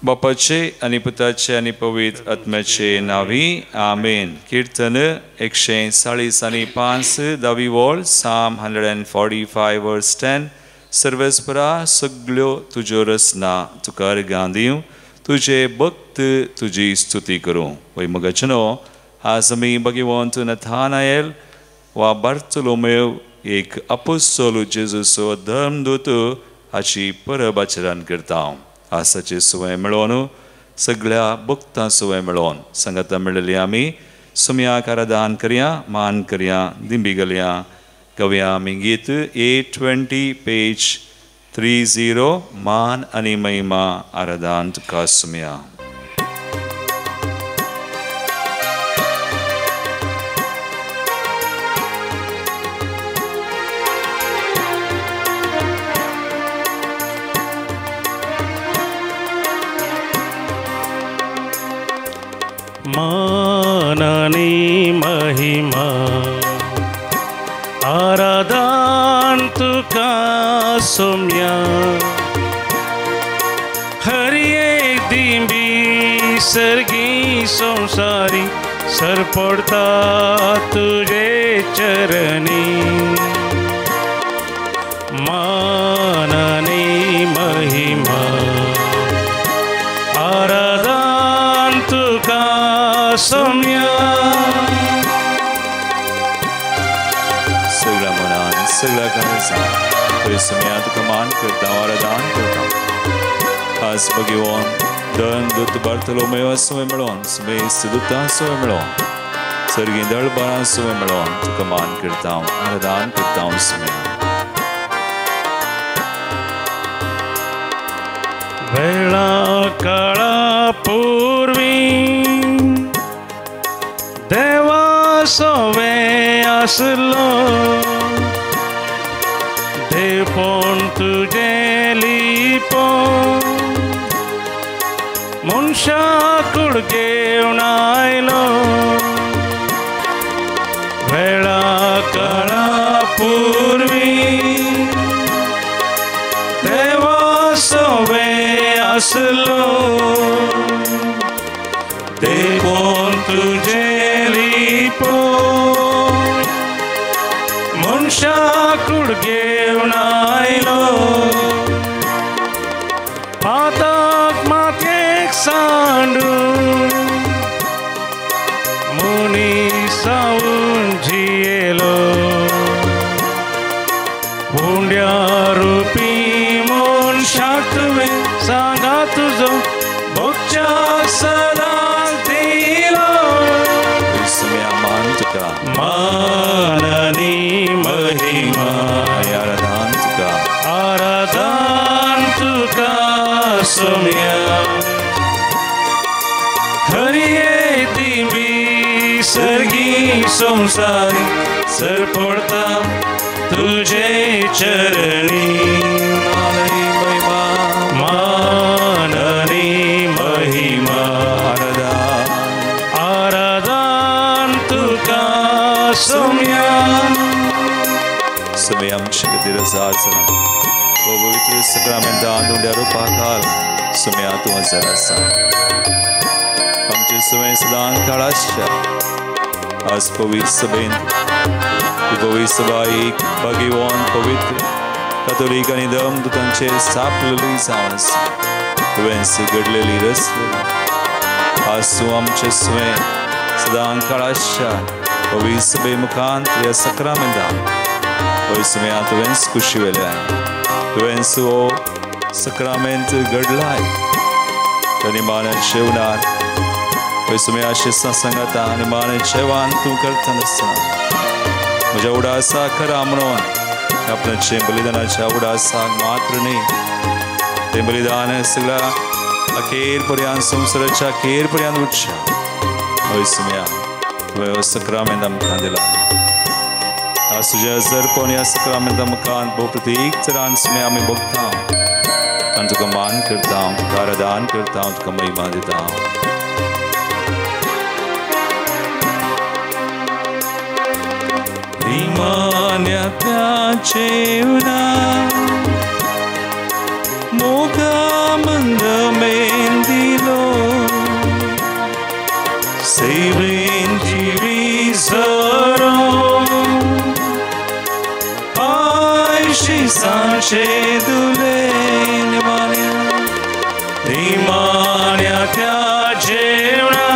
बापाचे आणि पुताचे आणि पवित्र आत्म्याचे नावी आमेन. कीर्तन 140 आणि 5 दावी वॉल साम 145 वर्स 10. सर्वेस्परा सगळ्यो तुज्यो रचना तुकार गांदीव तुझे भक्त तुझी स्तुती करूं. वय मगचनो आज आमी भगवंत नथानाएल वा बार्तोलोमेव एक अपोस्तोल जेजूचो धर्मदूत हाची परब आचरण करता. आसाचे सुवाय मेळोन सगळ्या भक्तां सुवाय मेळोन संगता मेळिल्ली आमी सुमयाक आराधन करया, मान करया, दिंबी घालया. गवया आमी गीत 820 पेज 30 मान आनी महिमा आराधन तुका सुमया. मान आणि महिमा आराधन तुका सोम्या. हरि एक दिंबी सर्गी संसारी सर पडता तुझे चरणी. मान आणि महिमा आराधन तुका सोम्या. सगळ्या मनान सगळ्या काळजान सुमया तुका मान करता, आराधन करता. आज भगवान धर्मदूत बार्तोलोमेव सुवाय मेळोन सुमेस्त दुतां सुवाय मेळोन सर्गी दळबारां सुवाय मेळोन तुका मान करता, आराधन करता सुमया. वेळा काळा पूर्वी देवा सोवे असलो देवपण तुझे लिपोन मनशाकुळ घेवन आयलो. वेळा काळा पूर्वी देवा सोवे असलो देवपण तुझे मनशाकुळ घेवन आयलो. पाताक माथेक सांडून मनीसावून जियेलो. हुंड्या रुपी मनशाक तुवें सांगा तुजो भोगच्याक सदांच दिलो. सुमया मान तुका, मान आणि महिमा आराधन तुका, आराधन तुका सोम्या. हरि एक दिंबी सर्गी संसारी सर पडता तुझे चरणी. मान आणि महिमा आराधन तुका सोम्या. सुमया आमच्या खातीर आसा पवित्र सक्रमेंटान उंड्या रुपाकाल सुमया तूं हजर आसा. आमचे सुवें सदां काळ आसच्या. आज पवित्र सभेन ही पवित्र सभा एक भगवान पवित्र कॅथोलिक आनी धर्मदूतांचेर सापलेली जावन आसा. तुवेंस घडलेली रचलेली आज तूं आमचे सुवें सदां काळ आसच्या पवित्र सभे मुखांत ह्या सक्रमेंटान पळय सुमया तुवेंस खुशी वेल्याय. तुवेंस हो सक्रमेंत घडलाय त्या निमाण्या जेवणार पळय सुमया अशें सांगाता निमाण्या जेवण तूं करता आसतना म्हज्या उडासा खरा म्हणून आपणाचे बलिदानाच्या उडासाक मात्र न्ही तें बलिदान सगळ्या अखेर पर्यंत संवसाराच्या अखेर पर्यंत उरचें. पळय सुमया तुवें हो सक्रमेंत आमकां दिला. आज तुझ्या जरपण ह्या सक्रमेंता मुखांत भोव प्रत्येक तरान सुमया आमी भोगता आनी तुका मान करता, तुका आराधन करता, तुका महिमा दिता. Rimanyace una moga mandamendi सेवेन जिवी सरो आयशी सांचे दुले निमाण्या त्या जेवणा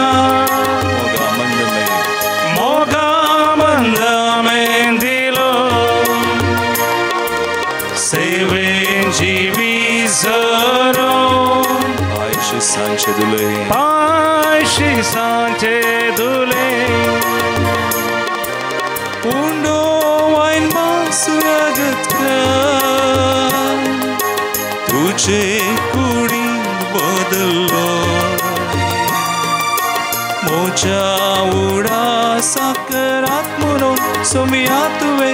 मोगा मंद में दिलो सेवेन जिवी सरो आयशी सांचे दुले आयशी सांचे दुले उंडो वाइन मासुरागत का तुझे कुड़ी बदलो मोचा उडा साकरात म्हणून सोमिया तुवे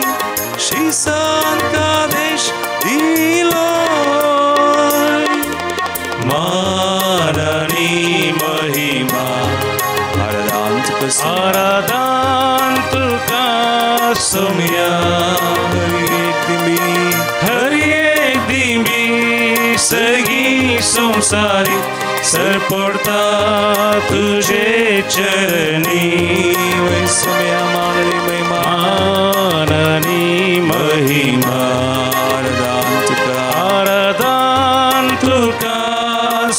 शिसान का देश दिलो माननी महिमा आराधन तुका सोमिया हर एक दिमी सगी संसारी सर पडता तुझे चरणी वै सोमिया माननी महिमा आराधन तुका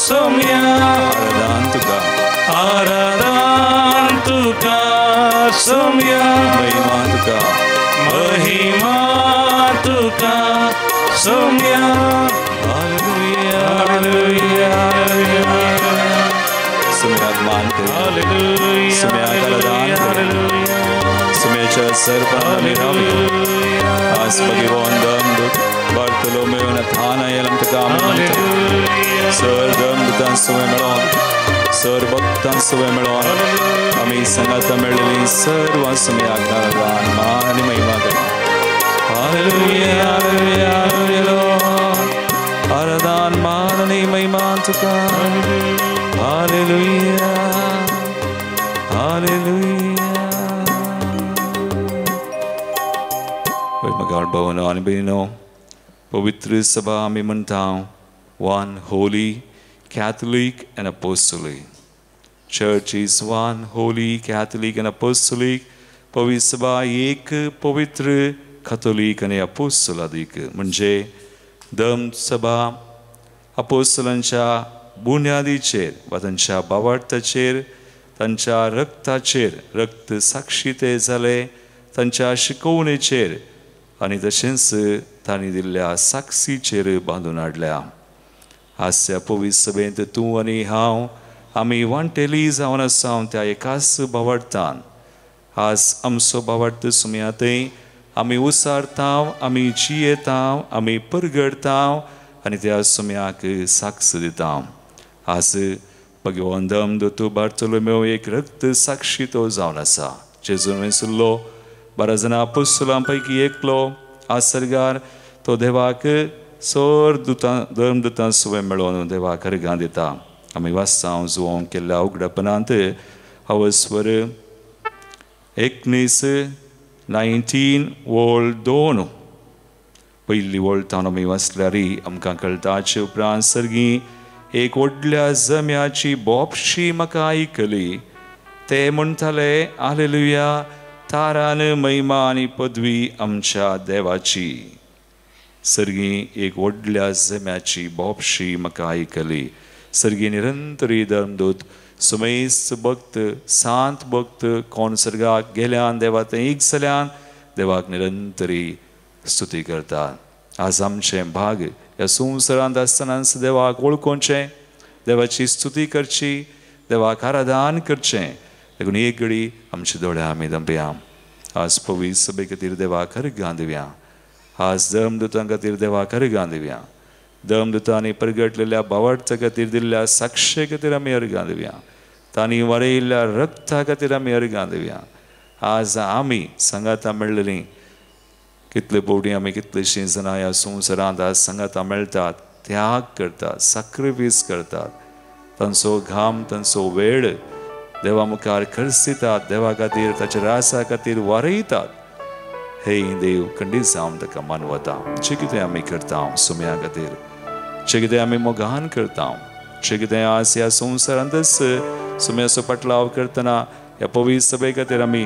सोमिया आराधन तुका सोमिया महिमा तुका सोमिया Bartolomeo Nathanael Sörgum dutan suvemelon Sörbaktan suvemelon Ami sangat melili serva sumyagnaran mani mahimagari Hallelujah Hallelujah Hallelujah Aradan mani mahimantuka Hallelujah Hallelujah Magal bhavana anibino Pavitra Sabha Mimantao, one holy, Catholic and Apostolic. Church is one holy, Catholic and Apostolic. Pavitra Sabha एक पवित्र, Catholic आणि Apostolic. म्हणजे धर्म सभा अपोस्तलांच्या बुनियादीचेर वा तांच्या भावार्थाचेर तांच्या रक्ताचेर रक्त साक्षीते जाले तांच्या शिकवणेचेर आणि तशेंच तांणी दिल्ल्या साक्षीचेर बांदून हाडल्या आज ह्या पवित्र सभेंत तूं आनी हांव आमी वांटेली जावन आसा त्या एकाच भावार्थान आज आमचो भावार्थ सुमयातय आमी उसारतांव आमी जियेतांव आमी परगडतांव आनी त्या सुमयाक साक्ष दितांव आज भगवान धम दोतोर बार्तोलोमेव एक रक्त साक्षी तो जावन आसा जेजून वेंसुल्लो 12 जाणां अपोस्तलां पैकी एकलो आसरगार तो देवाक सोर धर्मदुतां सुवे मेळोवन देवाक अर्घां दिता आमी वाचतां जुवों केल्ल्या उगडपणांत अवस्वर 19 वोळ 2 पयली वोळतान आमी वाचल्यार आमकां कळटाचे उपरांत सर्गी एक व्हडल्या जम्याची बोपशी म्हाका आयकली ते म्हणटाले हालेलुया तारान महिमा आनी पदवी आमच्या देवाची सर्गी एक व्हडल्या जम्याची बोपशी म्हाका आयकली सर्गी निरंतरी धर्मदूत सुमेस्त भक्त सांत भक्त कोण सर्गाक गेल्यान देवा थंय एक जाल्यान देवाक निरंतरी स्तुती करतात आज आमचे भाग ह्या संवसारांत आसतना देवाक वळखोवचें देवाची स्तुती करची देवाक आराधन करचें देखून एक घडी आमचे दोळे आमी धांपया आज पवित्र सभे खातीर देवाक अर्घां दिवया आज धर्मदुतां खातीर देवाक अर्घां दिवया धर्मदुतांनी परगटलेल्या भावार्था खातीर दिल्ल्या साक्षे खातीर आमी अर्घां दिवया तांणी वाडयल्ल्या रक्ता खातीर आमी अर्घां दिवया आज आमी संगातां मेळ्ळलीं कितले पोवटी आमी कितलींशीं जाणां ह्या संवसारांत आज संगातां मेळटात त्याग करतात सॅक्रिफायस करतात तांचो घाम तांचो वेळ देवा मुखार खर्चितात देवा खातीर ताच्या रासा खातीर वारयतात हे देव खंडीत जावन ताका मानवता जे कितें आमी करता सुम्या खातीर जे कितें आमी मोगान करता जे कितें आज ह्या संवसारांतच सुम्याचो पाटलाव करतना या पवित्र सभे खातीर आमी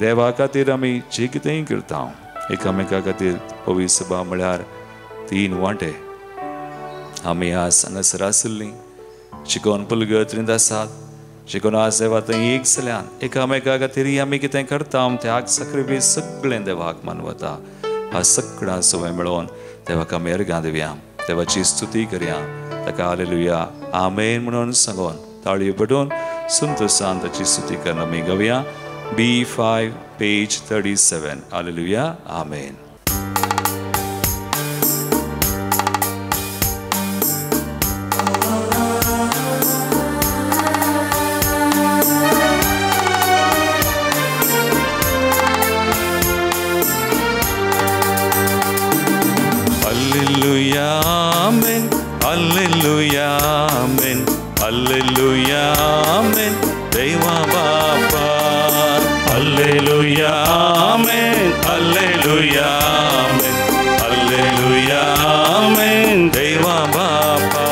देवा खातीर आमी जे कितेंय करता एकामेका खातीर पवित्र सभा म्हळ्यार 3 वांटे आमी आज हांगासर आसलीं शिकोन पुलगत आसात शिकोन आज देवा थंय एक जाल्यान एकामेका खातीर आमी कितें करता त्याग साखरी सगळें देवाक मानवता हा सगळा सवय मेळोवन देवाक आमी अर्घां दिवया देवाची स्तुती करया ताका हालेलुया आमेन म्हणून सांगून ताळयो पडून संतोषान ताची स्तुती करून आमी गावया B5 page 37 hallelujah amen. Hallelujah, amen. Hallelujah, amen. Hallelujah, amen. Deva Baba. Hallelujah, amen. Hallelujah, amen. Hallelujah, amen. Deva Baba.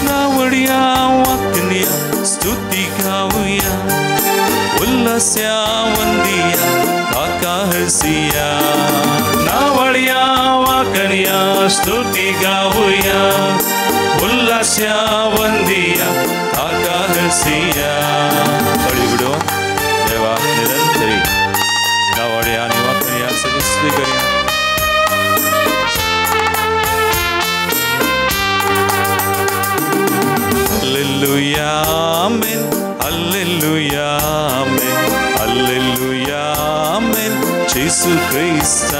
Navadiya wakniya stuti gavuya. Ullasya vandiya takahsiya. Navadiya wakniya स्तुति गाऊया उल्लास्या वंदिया आकाहसिया तळी बिडून देवा निरंतरी नावड्या आणि वाकड्या सगळी स्तुती करूया. Hallelujah amen hallelujah amen hallelujah amen येशू ख्रिस्त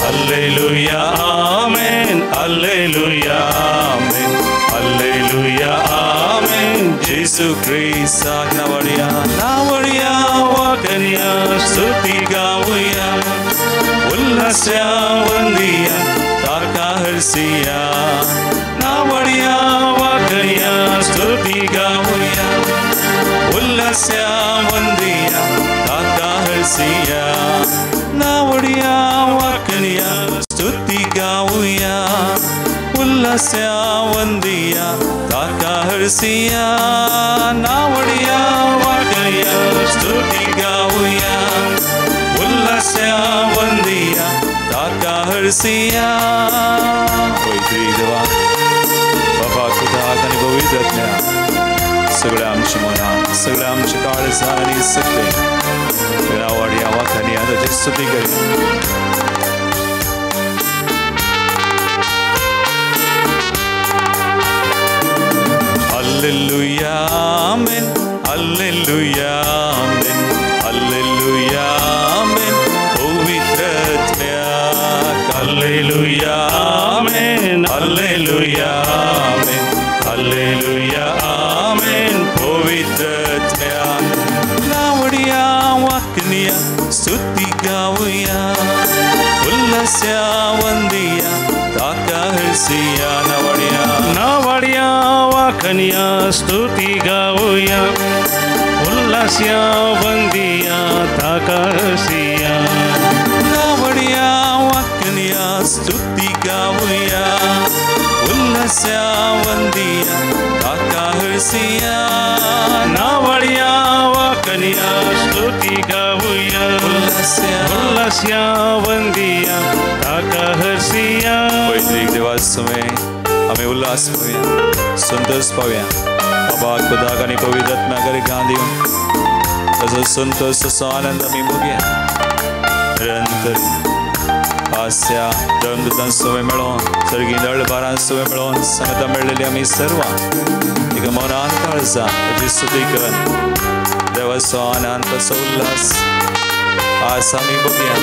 Hallelujah, amen. Hallelujah, amen. Hallelujah, amen. Jesus Christ, navadiya wakaniya stuti gavuya. Ullasya vandiya takahsiya. Navadiya wakaniya stuti gavuya. Ullasya vandiya takahsiya. Navadiya wakaniya स्तुति गाऊया उल्लास्या वंदिया ताकाहसिया. नावडिया वाकनिया स्तुति गाऊया उल्लास्या वंदिया ताकाहसिया. पवित्री देवा बाबा खुदा आणि पवित्र आत्म्या सगळ्या आमच्या मनात सगळ्या आमच्या काळजात आणि सगळे नावडिया वाकनिया ताची स्तुती करूया. Hallelujah, amen. Hallelujah, amen. Hallelujah, amen. Povitratmya. Hallelujah, amen. Hallelujah, amen. Hallelujah, amen. Povitratmya. Navadiya wakniya stuti gavuya. Ullasya vandiya takahsiya. Navadiya wakaniya स्तुति गाऊया उल्लास्या वंदिया ताकाहसिया. नावडिया wakaniya स्तुति गाऊया उल्लास्या वंदिया ताकाहसिया. नावडिया wakaniya स्तुति गाऊया उल्लास्या वंदिया ताकाहसिया. पवित्र देवासमय आम्ही उल्हास पाहूया संतोष पाहूया बाबा खुदा आणि पवित्र आत्म्या घरी घाण देऊन तसं संतोष तसं आनंद आम्ही बघूया. निरंतर हास्य दमदुतांसोबत मिळून सर्गी दळबारांसोबत मिळून संगता मिळलेली आम्ही सर्व एक मनान काळजा त्याची स्तुती कर देवाचा आनंद तसा उल्हास आज आम्ही बघूया.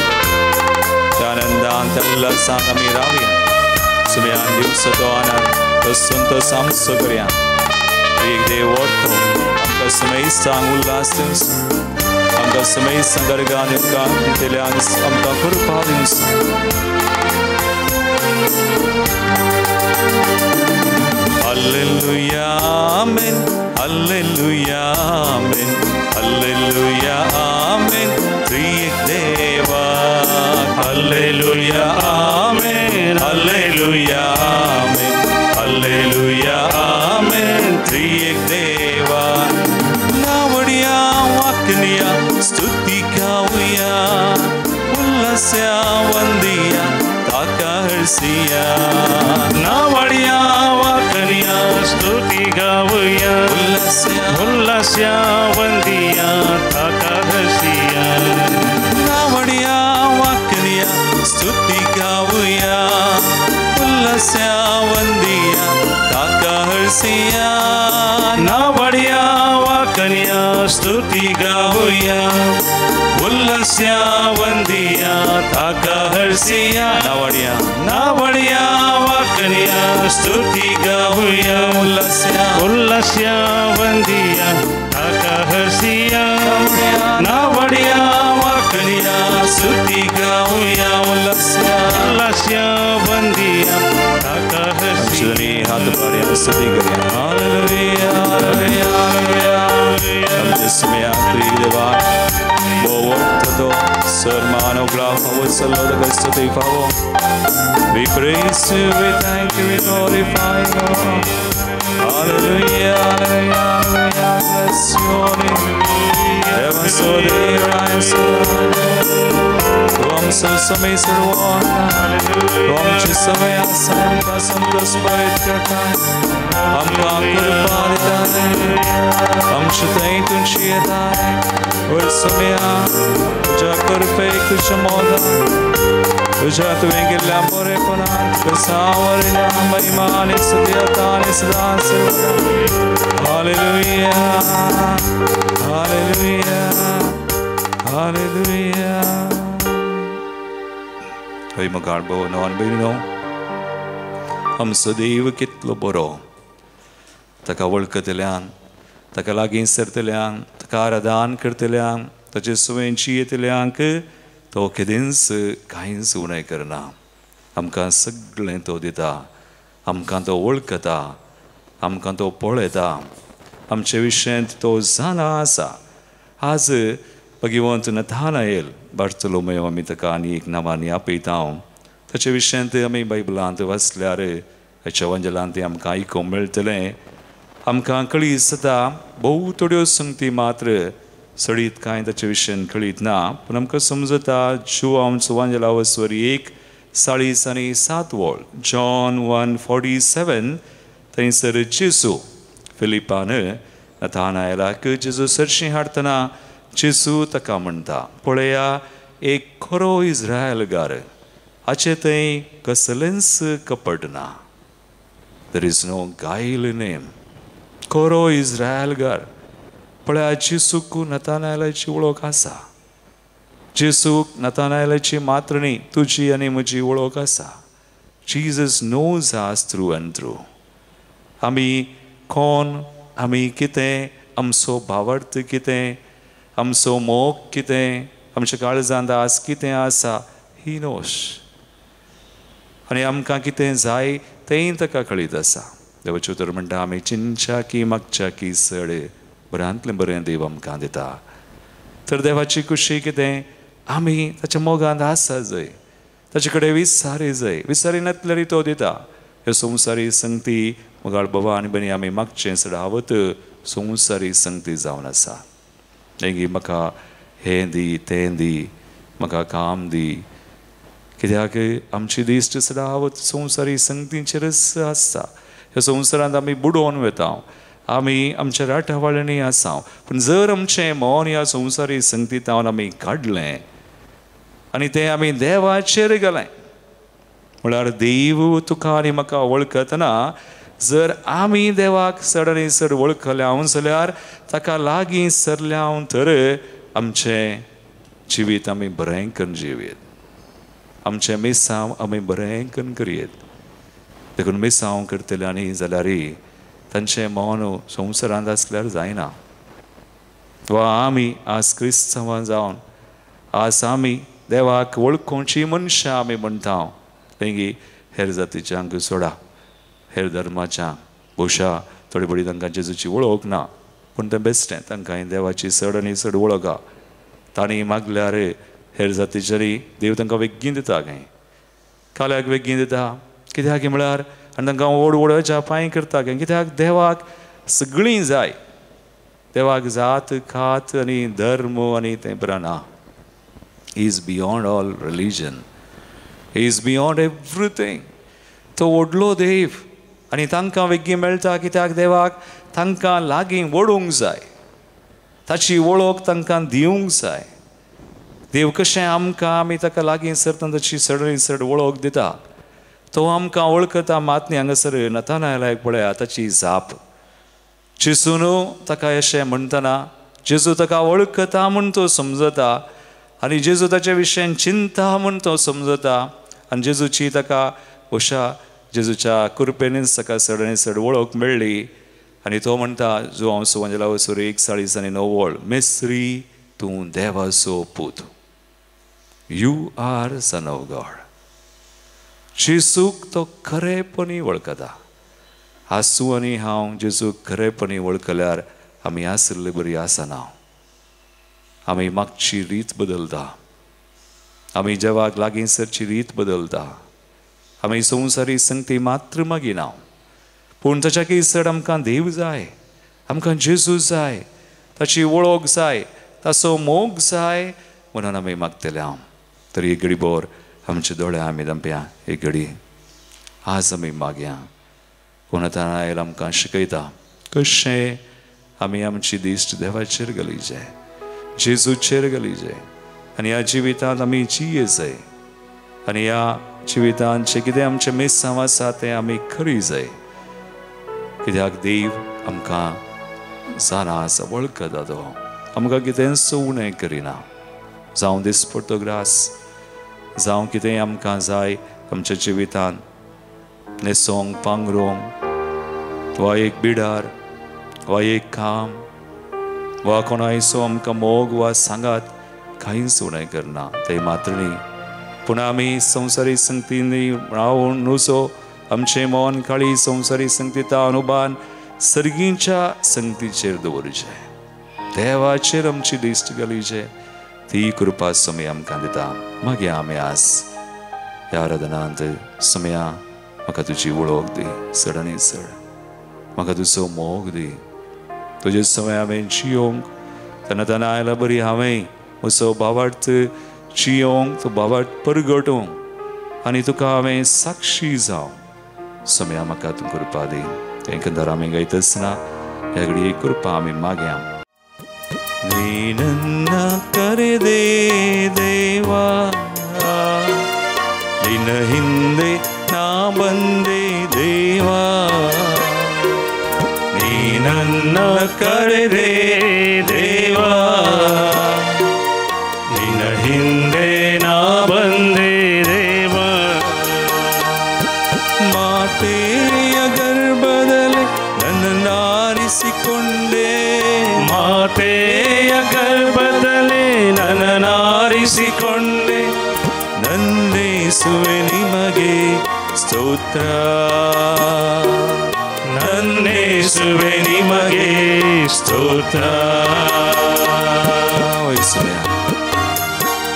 त्या आनंदान त्या उल्हासात आम्ही राहूया. सुम्यान दिवसाचो आनंद तो संतोष आमचो करया. एक देव ओळखतो आमकां समय सांग उल्हास दिवस आमकां समय संगर्गान आमकां कृपा दिवस. Hallelujah, amen. Hallelujah, amen. Hallelujah, amen. Triek Deva. Hallelujah, amen. Hallelujah, amen. Hallelujah, amen. Triek Deva. गाऊया नावड्या वाकनिया स्तुती गाऊया उल्लास्या वंदिया ताका हसिया नावड्या वाकनिया स्तुती गाऊया उल्लास्या वंदिया ताका हसिया नावड्या वाकनिया स्तुती गाऊया उल्लास्या वंदिया ताका हसिया नावड्या वाकनिया स्तुती गाऊया उल्लास्या वंदिया ताका हसिया नावड्या वाकनिया स्तुती गाऊया उल्लास्या वंदिया ताका हसिया हाथ बढ़े स्तुति करें हालेलुया हालेलुया हालेलुया हम जिसमें आखिरी देवा वो तो sermano gloriamo voi saluto questo ti favo we praise you we thank you we glorify you hallelujah hallelujah hallelujah bless your name Deva so deva so Tuam so samay sarvana Tuam ci samay asam kasam prosperit karta Hum kakur paritare Hum shutay tunshiyatare Ur samaya Tuja kurpe kushamoda Tuja tuvingi lambore ponant Kusawari nama imani sudiyatani sudan sarvana Hallelujah Hallelujah Hallelujah Hoi magarbo non bino Ham सदैव कितलो बरो ताका वळखतल्यांक ताका लागीं सरतल्यांक ताका आराधन करतल्यांक ताचे सुवेंची येतल्यांक तो केदींच कांयच उणें करना आमकां सगळें तो दिता आमकां तो वळखता आमकां तो पळयता आमचे विशयांत तो जाणा आसा आज भगवंत नथानाएल बार्तोलोमेव आमी ताका आनी एक नांवांनी आपयता ताचे विशयांत आमी बायबलांत वाचल्यार हेच्या वंजलांत तें आमकां आयकूंक मेळटलें आमकां कळीत जाता भोव थोड्यो संगती मात्र सडीत कांय ताचे विशयान कळीत ना पूण आमकां समजता जुआंवचो वंजला वचवरी 1:47 जॉन 1:47 थंयसर जेजू फिलिपान नथानाएलाक जेजू सरशी हाडतना जेजू ताका म्हणटा पळया एक खरो इस्रायलकार हाचे थंय कसलेंच कपट ना देर इज नो गायल इन हिम खरो इस्रायलकार पळया जेजूक नथानाएलाची वळख आसा जेजूक नथानाएलाची मात्र न्ही तुजी आनी म्हजी वळख आसा Jesus knows us through and through आमी कोण आमी कितें आमचो भावार्थ कितें आमचो मोग कितें आमच्या काळजांत आज कितें आसा ही नोश आनी आमकां कितें जाय तेंय ताका कळीत आसा देवाचें उतर म्हणटा आमी चिंतच्या की मागच्या की सड बऱ्यांतलें बरें देव आमकां दिता तर देवाची खुशी कितें आमी ताच्या मोगांत आसा जंय ताचे कडेन विचारी जाय विचारी नासल्यार तो दिता ह्यो संवसारी संगती मोगाळ बाबा आनी बनी आमी मागचें सडावत संवसारी संगती जावन आसा देगी म्हाका हें दी तें दी म्हाका काम दी कित्याक आमची दिश्ट सदावत संवसारी संगतींचेरच आसता ह्या संवसारांत आमी बुडोवन वता आमी आमच्या राठावळणी आसा पूण जर आमचें मन ह्या संवसारी संगतींतावन आमी काडलें आनी तें आमी देवाचेर गेलें म्हळ्यार देव तुका आनी म्हाका वळखतना जर आमी देवाक चड आनी चड वळखल्या जाल्यार ताका लागीं सरल्या तर आमचें जिवीत आमी बरें करून जिवीत आमचे मिसांव आमी बरें करून करीत देखून मिसांव करतल्यांनी जाल्यार तांचें मन संवसारांत आसल्यार जायना वा आमी आज क्रिस्तांवां जावन आज आमी देवाक वळखुची मनशां आमी म्हणटा तेंगी हेर जातीच्यांक सोडा हेर धर्माच्या भुशा थोडी बडी तांकां जेजूची वळख ना पूण तें बेश्टें तांकां देवाची चड आनी चड वळख आहा तांणी मागल्यार हेर जातीच्यांनी देव तांकां वेगळीं दिता काय काल्याक वेगळीं दिता कित्याक म्हळ्यार आनी तांकां व्हड व्हड जापाय करता काय कित्याक देवाक सगळीं जाय देवाक जात खात आनी धर्म आनी तें बरें ना he is beyond all religion he is beyond everything तो व्हडलो देव आनी तांकां वेगी मेळटा कित्याक देवाक तांकां लागीं ओडूंक जाय, ताची वळख तांकां दिवंक जाय. देव कशें आमकां आमी ताका लागीं सरता ताची सडसड वळख दिता. तो आमकां वळखता. मातनी हांगासर नतानायलाक पळया ताची जाप. जेजून ताका अशें म्हणटना जेजू ताका वळखता म्हूण तो समजता आनी जेजू ताचे विशयान चिंता म्हूण तो समजता आनी जेजूची ताका अशा जेजूच्या कृपेनीच ताका सडसड वळख मेळ्ळी. आनी तो म्हणटा जो हांव सुवांजला वसोर 41:9 मेस्री तूं देवाचो पूत. You are son of God. जेजूक तो खरेपणी वळखता. आसूं आनी हांव जेजूक खरेपणी वळखल्यार आमी आसले बरी आसना. आमी मागची रीत बदलता, आमी जेवाक लागीं सरची रीत बदलता, आमी संवसारी संगती मात्र मागिना. पूण ताच्या केसर आमकां देव जाय, आमकां जेजू जाय, ताची वळख जाय, ताचो मोग जाय म्हणून आमी मागतले. तर एक घडी बोर आमचे दोळे आमी धांपया. एक घडी आज आमी मागया. कोणातानायल आमकां शिकयता कशें आमी आमची दिश्ट देवाचेर घालीचे, जेजूचेर घालीचे आनी ह्या जिवितांत आमी जियेचय आनी ह्या जिवितांत जें कितें आमचें मेसांव आसा तें आमी खरी जाय. कित्याक देव आमकां जाणा आसा, वळखता. तो आमकां कितें उणें करिना. जावं दिसपडटो ग्रास, जावं कितें आमकां जाय आमच्या जिवितांत न्हेसोंक पांगरोंक वा एक बिडार वा एक काम वा कोणायचो आमकां मोग वा सांगात कांयच उणें करना. ते मात्र न्ही, पूण आमी संवसारी संगतींनी रावून नुसो आमचें मन काळी संवसारी संगतीता अनुबान सर्गीच्या संगतीचेर दवरचें, देवाचेर आमची दिश्ट घालीचे. ती कृपा समय आमकां दिता. मागया आमी आज ह्या आराधनांत समया म्हाका तुजी वळख दी, चड आनी चड म्हाका तुजो मोग दी. तुजे समय हांवें जियोंक तेन्ना आयला बरी हांवें म्हजो भावार्थ जियोंक, तो भावार्थ परगटोवंक आनी तुका हांवें साक्षी जावं समया म्हाका तूं कृपा दी. एकंदर आमी गायत आसतना ह्या घडये कृपा आमी मागया. ನೀ ನನ್ನ ಕರೆದೆ ದೇವಾ, ನಿನ್ನ ಹಿಂದೆ ನಾ ಬಂದೆ ದೇವಾ. ನೀ ನನ್ನ ಕರೆದೆ ದೇವಾ, ನಿನ್ನ ಹಿಂದೆ ನಾ ಬಂದೆ ದೇವಾ. ಮಾತೆಯ ಗರ್ಭದಲ್ಲಿ ನನ್ನನ್ನು ಆರಿಸಿಕೊಂಡೆ, ಮಾತೆಯ ಗರ್ಭದಲ್ಲಿ ನನ್ನನ್ನು ಆರಿಸಿಕೊಂಡೆ. ನನ್ನೇಸುವೆ ನಿಮಗೆ ಸ್ತೋತ್ರ, ನನ್ನೇಸುವೆ ನಿಮಗೆ ಸ್ತೋತ್ರ.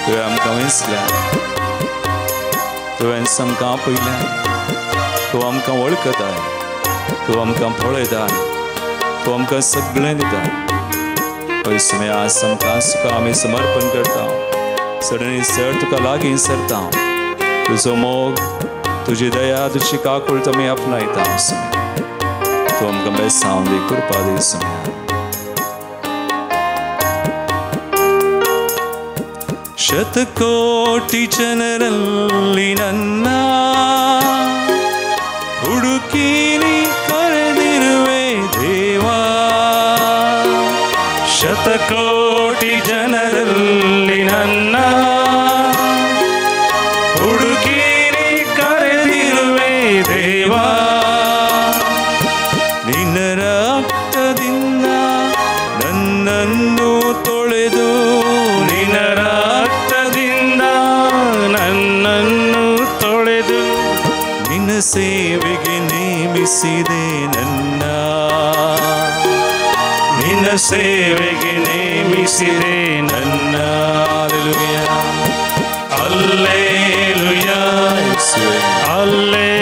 तुवें आमकां वेंचल्या, तुवें आमकां पयल्या, तूं आमकां वळखता, तूं आमकां पळयता, तूं आमकां सगळें दिता. पळय समय आज आमकां तुका आमी समर्पण करता. चडनी चड तुका लागीं सरता. तुजो मोग, तुजी दया, तुजी काकूळट आमी आपणायता. तूं आमकां बेसांव दी, कृपा दी. समय ಶತಕೋಟಿ ಜನರಲ್ಲಿ ನನ್ನ ಹುಡುಕಿ ನೀ ಕರೆದಿರುವೆ ದೇವಾ. ಶತಕೋಟಿ ಜನರಲ್ಲಿ ನನ್ನ ಹುಡುಕಿ ನೀ ಕರೆದಿರುವೆ ದೇವಾ. ನಿನ್ನ ರಕ್ತದಿಂದ ನನ್ನನ್ನು ತೊಳೆದು, ನಿನ್ನ ರಕ್ತದಿಂದ ನನ್ನನ್ನು ತೊಳೆದು, ನಿನ್ನ ಸೇವೆಗೆ ನೇಮಿಸಿದೆ ನನ್ನ, ನಿನ್ನ ಸೇವೆಗೆ ನೇಮಿಸಿದೆ ನನ್ನ. Hallelujah, hallelujah, hallelujah.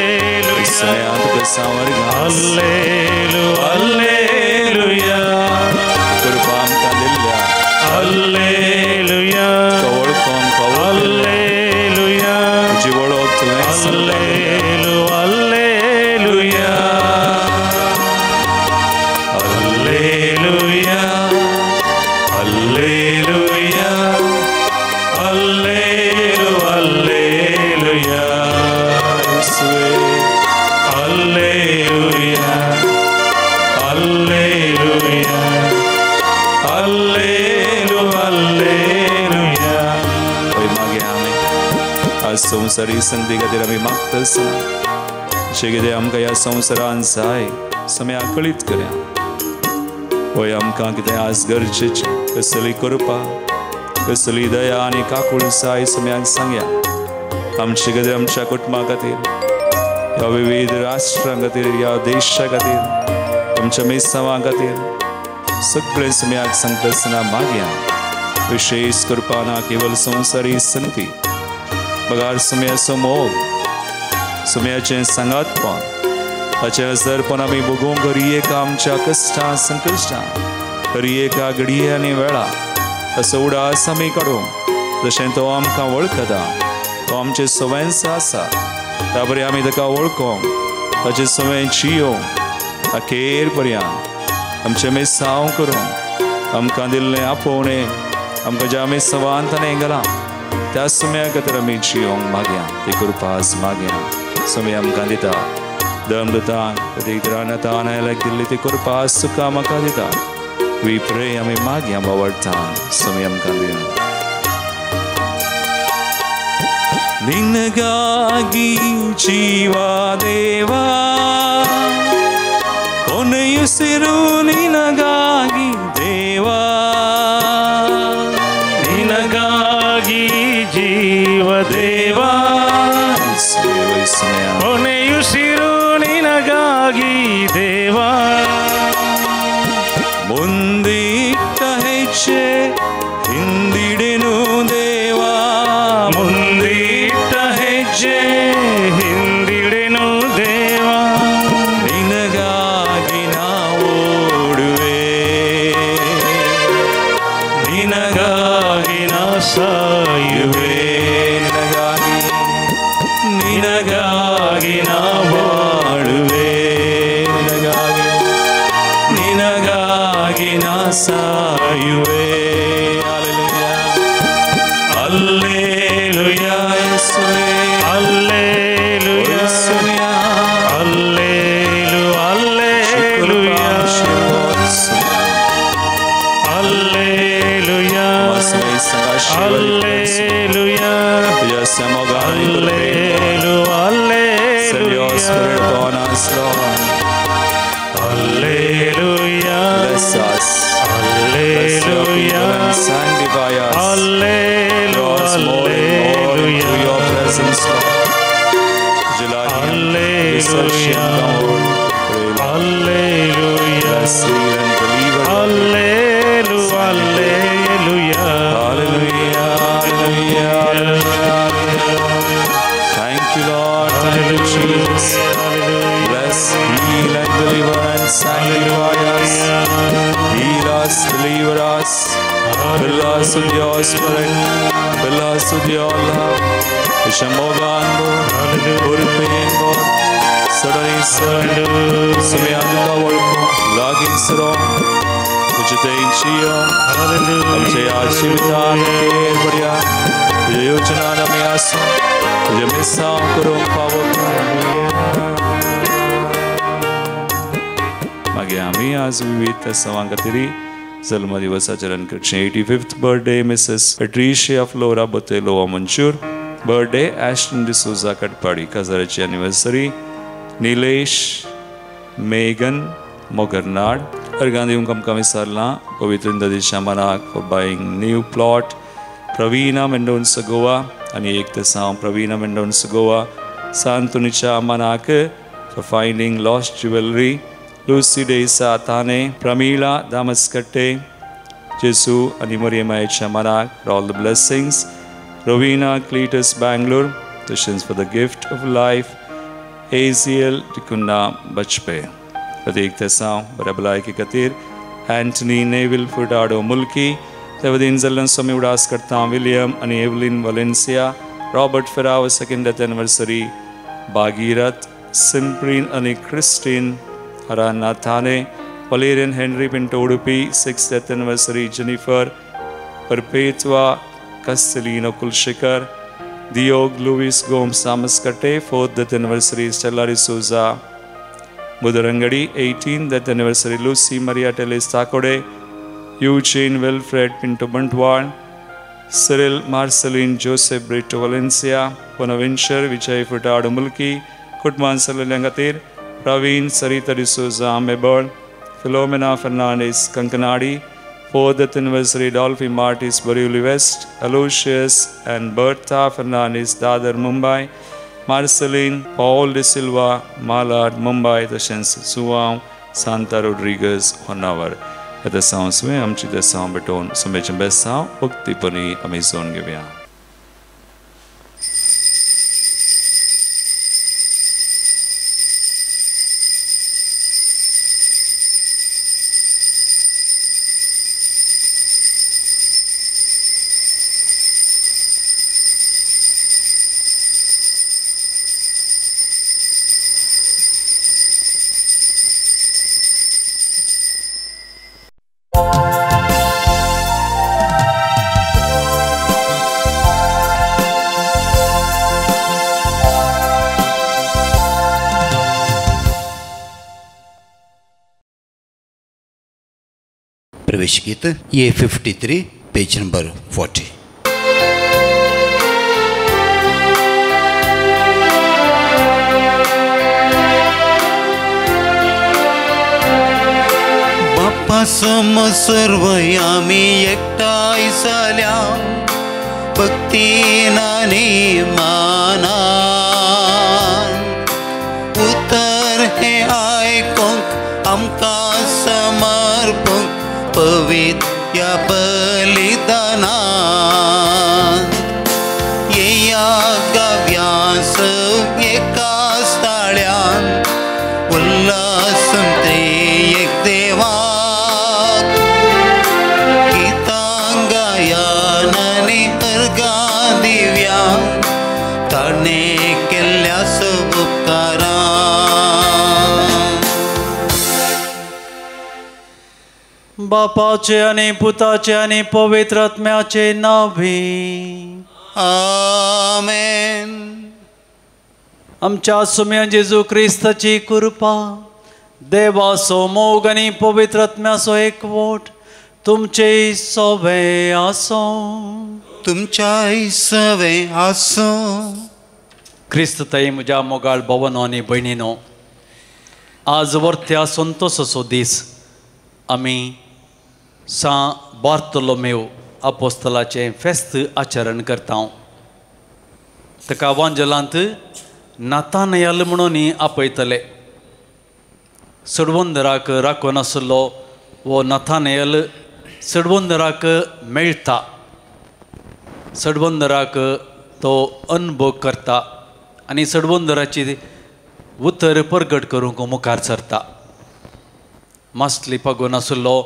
कृपा आमकां दिल्या. हल्लेलुया. वळखोंक, हल्लेलुया. तुजी वळख तुवें. हल्लेलुया. संवसारी संगती खातीर आमी मागता आसतना अशें कितें आमकां ह्या संवसारान जाय समय कळीत करया होय आमकां कितें आज गरजेचें कसली कृपा कसली दया आनी काकुळसाय सम्याक सांगया आमचे खातीर आमच्या कुटुंबा खातीर ह्या विविध राष्ट्रां खातीर ह्या देशा खातीर आमच्या मेसांवां खातीर सगळें सम्याक सांगता आसतना मागया विशेष कृपा ना केवळ संवसारी संगती पगार सम्याचो मोग सम्याचें सांगातपण ताचें असरपण आमी भोगूंक हर एका आमच्या कश्टां संकश्टां हर एका घडये आनी वेळा असो उडास आमी काडूंक जशें तो आमकां वळखता तो आमचे सवयंस आसा त्या बरें आमी ताका वळखोंक ताचे सवय जियोंक अखेर पर्यंत आमचें मेसांव करूंक आमकां दिल्लें आपोवणें आमकां ज्या मेसांवान ताणें घालां त्या समया खातीर आमी जियोंक मागया ती कृपा आज मागया समय आमकां दिता दमदतान रानातान आयल्याक दिल्ली ती कृपा सुखा म्हाका दिता वी प्रे आमी मागया बावडटान समय आमकां दिना ನಿನಗಾಗಿ ಜೀವ ದೇವಾ ಕೊನೆಯುಸಿರು ನಿನಗಾಗಿ ದೇವಾ ನಿನಗಾಗಿ ಜೀವ ದೇವಾ ಕೊನೆಯುಸಿರು ನಿನಗಾಗಿ ದೇವಾ ಮುಂದಿಟ್ಟ ಹೆಜ್ಜೆ ಹಿಂದಿಡೆನು ದೇವಾ ಮುಂದಿಟ್ಟ ಹೆಜ್ಜೆ ಹಿಂದಿಡೆನು ದೇವಾ ನಿನಗಾಗಿ ನಾ ಓಡುವೆ ನಿನಗಾಗಿ ನಾ ಸಾಯುವೆ ನಿನಗಾಗಿ ನಾ ಬಾಳುವೆ ನಿನಗಾಗಿ ನಾ ಸಾಯುವೆ Alleluia, Alleluia, Alleluia, Alleluia, Alleluia, Alleluia, Send your spirit upon us, Lord. Alleluia, bless us, Alleluia, sanctify us, Alleluia, Alleluia, to your presence, Lord. Alleluia, Alleluia, bless and deliver, Alleluia, Alleluia, Alleluia, Alleluia. Thank you, Lord. Thank you, Jesus. Bless, heal, and deliver and sanctify us. Heal us, deliver us. Fill us with your spirit. Fill us with your love. Vishamogan Lord, Urpain Lord, Sadari Sadu, Samyanga Volko, Lagi Sro, Vijay Chiyo, Amche Ashivita, Kerbadiya, Yochana Namayasu, Yamisa Kurum Pavaka. Magyami as we wait the Savangatiri, Salma Divasacharan Krishna 85th birthday, Mrs. Patricia Flora Botello Manchur. Birthday Ashton D'Souza Katpadi Kazarachi anniversary Nilesh Megan Mogarnad Argandi Unkam Kamisarla Pavitrinda Dishamanak for buying new plot Pravina Mendonca Goa Ani Ekta Sam Pravina Mendonca Goa Santunicha Manak for finding lost jewelry Lucy Desa Thane Pramila Damaskatte Jesu Ani Mariamai Chamanak for all the blessings Rovina Cletus Bangalore, petitions for the gift of life. ACL Tikunda Bachpe. Pratik Tesau, Barabalai Katir, Anthony Neville Furtado Mulki, Tevadin Zelan Swami Udas Kartam William, and Evelyn Valencia, Robert Ferrao, 2nd death anniversary, Bhagirath, Simprin Ani Christine, Harana Thane, Valerian Henry Pinto Udupi, 6th death anniversary, Jennifer, Perpetua. Castellino Kulshikar, Diog Luis Gomes Samaskate, 4th death anniversary Stella D'Souza, Budharangadi, 18th death anniversary Lucy Maria Teles Takode, Eugene Wilfred Pinto Bantwal, Cyril, Marceline, Joseph, Brito, Valencia, Bonaventure, Vijay, Furtado, Mulki, Kutman, Salalangatir, Praveen, Sarita D'Souza, Amebol, Philomena Fernandez, Kankanadi, 4th anniversary Dolphy Martis, Borivali West, Aloysius and Bertha Fernandez, Dadar, Mumbai, Marceline, Paul De Silva, Malad, Mumbai, तशेंच सुवांव, Santa Rodriguez, Honavar. ह्या सांवसुवें आमची देसांव भेटोवन सुमेचें बेसांव भक्तीपणी आमी Joan घेवया. प्रवेश गीत A53 page number 40. बाप्पा सम सर्व आम्ही एकटाई झाल्या भक्तीनाने माना उतर हे ऐकून आमका समर्पण पवित्र या बलिदाना या गव्यास एका स्थाळ्यान उल्हास ते एक देवा गीतांगायानाने अर्गा दिव्या ताणे केल्यास उपकारा बापाचे आणि पुताचे आणि पवित्र आत्म्याचे नावे आमेन. आमच्या सुम्या जेजू ख्रिस्ताची कृपा देवासो मोग आणि पवित्र आत्म्याचो एकवट तुमचे सवे आसो. तुमच्या सवे आसो. ख्रिस्त ताई म्हज्या मोगाळ भवनो आनी भयणीनो, आज वर्त्या संतोषाचो दीस आमी सा बार्तोलोमेव आपोस्तलाचें फेस्त आचरण करता. ताका वांजलांत नातानयाल म्हणून आपयतले. सडवंदराक राखून आसलो वो नातानयाल सडवंदराक मेळटा. सडवंदराक तो अनुभव करता आनी सडवंदराची उतर परगट करूंक मुखार सरता. मासली पागून आसलो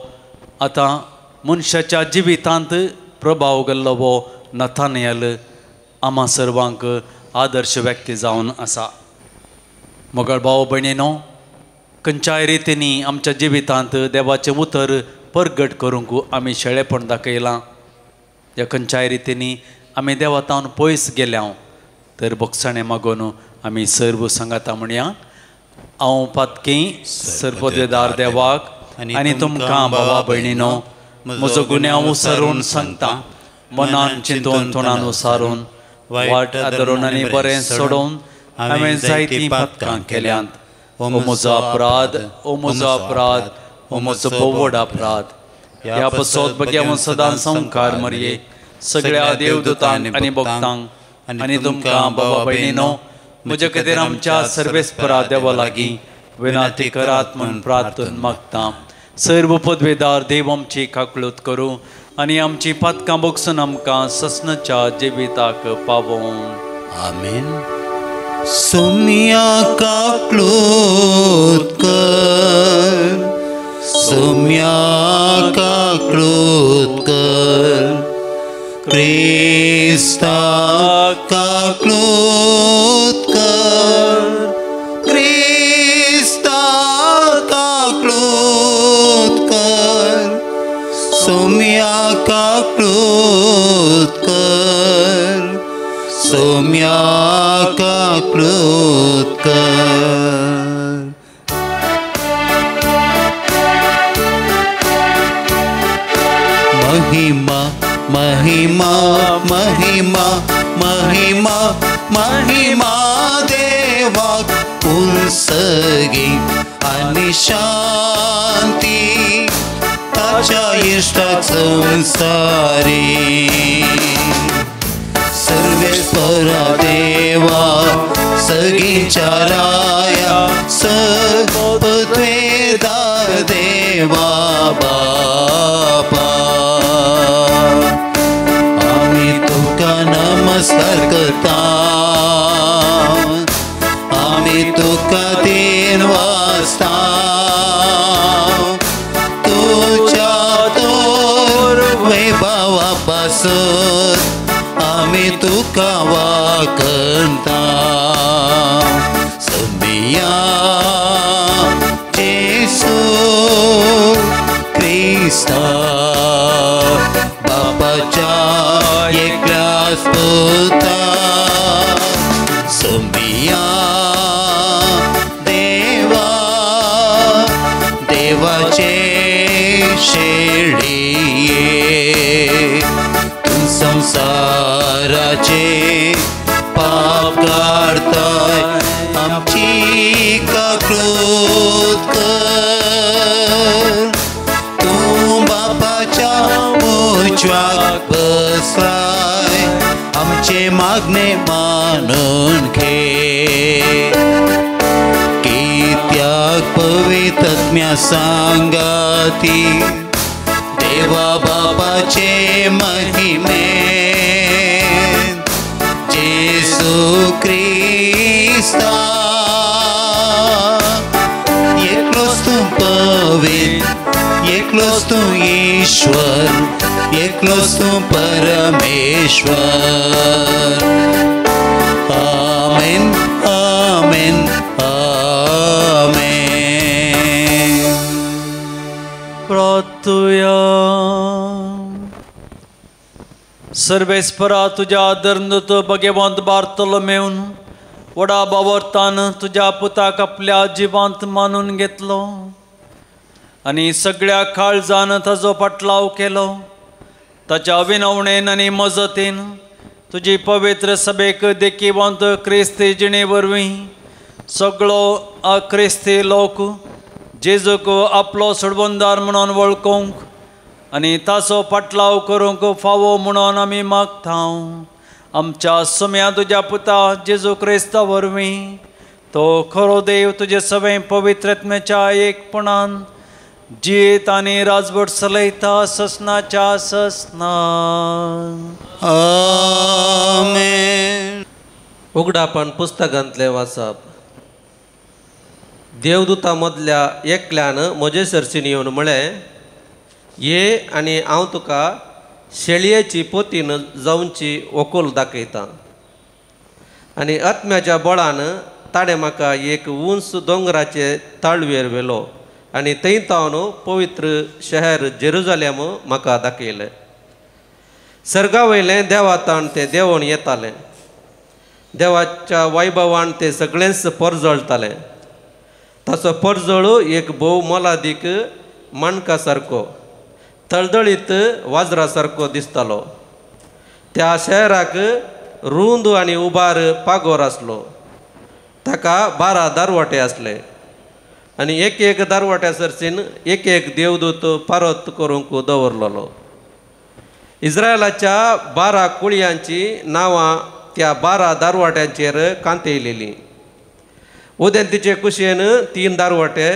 आतां मनशाच्या जिवितांत प्रभाव गेल्लो वो नातानयाल आम्हा सर्वांक आदर्श व्यक्ती जावन आसा. मोगाळ भाव भयणीनो, खंयच्याय रितींनी आमच्या जिवितांत देवाचें उतर परगट करूंक आमी शेळेपण दाखयलां. ह्या खंयच्याय रितींनी आमी देवातावन पयस गेल्या तर बक्षाणें मागून आमी सर्व सांगाता म्हणया. हांव पातकी सर्वोदेदार देवाक आनी तुमकां भावा भयणीनो म्हजो गुन्यांव उसरून सांगता. मनान चिंतून तोंडान उसारून वाट आदरून आनी बरें सोडून हांवें जायतीं पातकां केल्यांत. हो म्हजो अपराध, हो म्हजो अपराध, हो म्हजो बोवड अपराध. ह्या पसोत बग्यावन सदां संवकार मरये सगळ्या देवदूतांक आनी भक्तांक आनी तुमकां भावा भयणीनो म्हजे खातीर आमच्या सर्वेस्परा देवा लागीं विनाती करात म्हूण प्रार्थना मागता. सर्व पदवेदार देव आमची काकळूत करूं आनी आमची पातकां बगसून आमकां ससनाच्या जिविताक पावों. आमेन. सोम्या काकळूत कर, सोम्या काकळूत कर, क्रिस्ता काकळूत कर, क्रिस्ता काकळूत कर, सोम्या काकळूत कर, सोम्या काकळूत कर. महिमा महिमा महिमा महिमा देवाक उलसगी आणि शांती ताच्या इष्टाक संसारी सर्वेश्वरा देवा सगींच्या राया सपत्वेदार देवा बापा आम्ही तुका नमस्कार करता आम्ही तुका तीन वाजता तुझ्या तोर वैभवापासून आम्ही तुका वाकंता समिया जेसू क्रिस्ता बापाच्या एकल्याच पुता समिया देवा देवाचे शेळिये संसाराचे पाप काढताय आमची काकृत कर तू बापाच्या उजव्याक बसलाय आमचे मागणे मानून घे कित्याक पवित्रत्म्या सांगाती देवा बापाचे महिमे जेसू क्रिस्ता एकलोच तू पवित्र एकलोच तू ईश्वर एकलोच तू परमेश्वर आमेन आमेन आमेन प्रार्थूया सर्वेस्परा तुझ्या आदरंत भगवंत बार्तोलोमेवन वडा बावर्तान तुझ्या पुताक आपल्या जिवांत मानून घेतलो आणि सगळ्या काळजान ताजो पाटलाव केलो ताच्या विनवणेन आनी मजतीन तुजी पवित्र सभेक देखीवंत क्रिस्ती जिणे वरवीं सगळो अक्रिस्ती लोक जेजूक आपलो सोडवंदार म्हणून वळखूंक आनी ताचो पाटलाव करूंक फावो म्हणून आमी मागता आमच्या सुम्या तुज्या पुता जेजू क्रिस्ता वरवीं तो खरो देव तुजे सगळे पवित्रत्म्याच्या एकपणान जीत आनी राजवट चलयता ससनाच्या ससना आमेन. उगडापण पुस्तकांतले वाचप. देवदूता मदल्या एकल्यान म्हजे सरसीन येवन म्हळें, ये आनी हांव तुका शेळयेची पोतीन जावची वकोल दाखयतां. आनी आत्म्याच्या बळान ताणें म्हाका एक उंच दोंगराचे ताळवेर व्हेलो आनी थंय तावन पवित्र शहर जेरुजालेम म्हाका दाखयलें. सर्गा वयलें देवातान तें देंवोन येतालें. देवाच्या वैभवान तें सगळेंच परजळतालें. ताचो परजळ एक भोव मोलादीक माणका सारको तळदळीत वाजरा सारको दिसतालो. त्या शहराक रुंद आनी उबार पागोर आसलो. ताका 12 दारवाटे आसले आनी एक एक दारवाट्या सरसीन एक एक देवदूत पारत करूंक दवरलेलो. इस्रायलाच्या 12 कुळयांची नांवां त्या 12 दारवाट्यांचेर कांतयलेलीं. उदेंतीचे कुशेन 3 दारवाटे,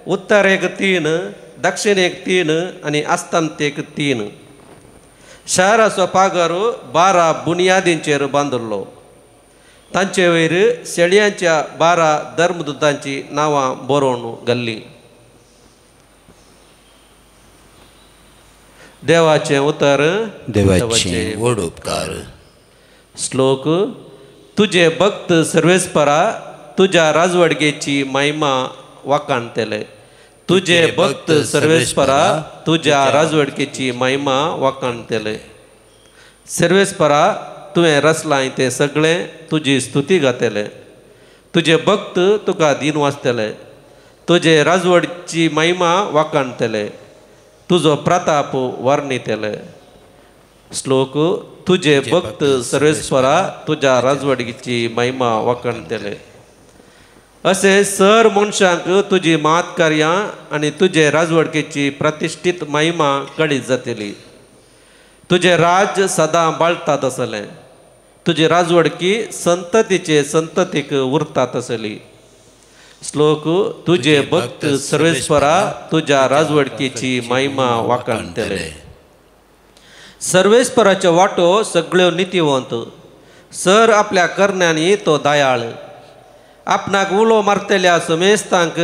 उत्तरेक 3, दक्षिणेक 3 आनी आस्तंतेक 3. शहराचो पागर 12 बुनयादींचेर बांदलो. तांचे वयर शेळयांच्या 12 धर्मदूतांची नांवां बरोवन घाल्लीं. देवाचें उतर. देवाचे व्हड उपकार. श्लोक. तुझे भक्त सर्वेस्परा तुझ्या राजवडगेची महिमा वाखाणतले. तुझे भक्त सर्वेस्परा तुझ्या राजवडगेची महिमा वाखाणतले. सर्वेस्परा तुवें रचलां तें सगळें तुजी स्तुती गातले. तुजे भक्त तुका दिन वाचतले. तुजे राजवडची महिमा वाखाणतले. तुजो प्रताप वर्णितले. श्लोक तुझे भक्त सर्वेस्परा तुझ्या राजवडीची महिमा वखणतले. असे सर मनशांक तुझी मात कार्यां आनी तुझे राजवडकेची प्रतिश्ठीत महिमा कळीत जातली. तुझे राज सदां बाळतात आसलें. तुझी राजवडकी संततीचे संततीक उरतात आसली. श्लोक तुझे भक्त सर्वेस्परा तुझ्या राजवडकेची महिमा वाखणतले. सर्वेस्पराचे वाटो सगळ्यो नितीवंत. सर आपल्या करण्यांनी तो दयाळ. आपणाक उलो मारतल्या समेस्तांक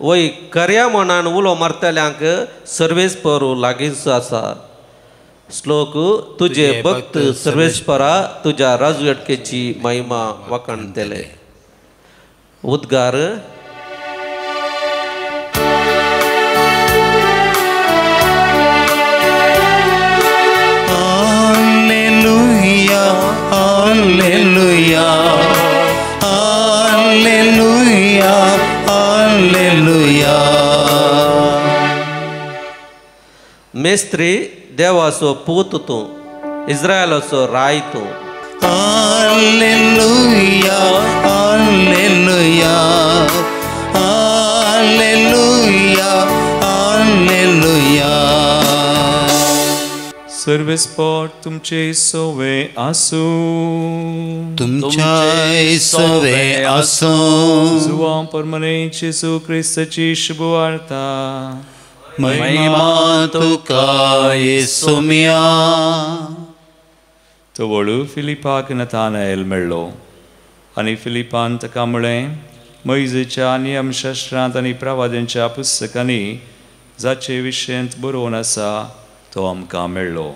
वय खऱ्या मनान उलो मारतल्यांक सर्वेस्परू लागींच आसा. श्लोक तुझे भक्त सर्वेस्परा तुझ्या राजवडकेची महिमा वखणतले. उद्गार. Alleluia, Alleluia, Alleluia, Alleluia. Mestri देवाचो पूत तूं, इस्रायलाचो राय तूं. Alleluia, Alleluia, Alleluia, Alleluia. सर्वेस्पर तुमचे सोवे आसू. तुमच्या सोवे आसो. जुवा परमनेंत जेजू क्रिस्ताची शुभवार्ता. महिमा तुका येसुमिया. तो वळू फिलिपाक नतानाएल मेळ्ळो आनी फिलिपान ताका म्हळें, मोइजेच्या नियमशास्त्रांत आनी प्रवाद्यांच्या पुस्तकांनी जाचे विशयांत बरोवन आसा तो आमकां मेळ्ळो.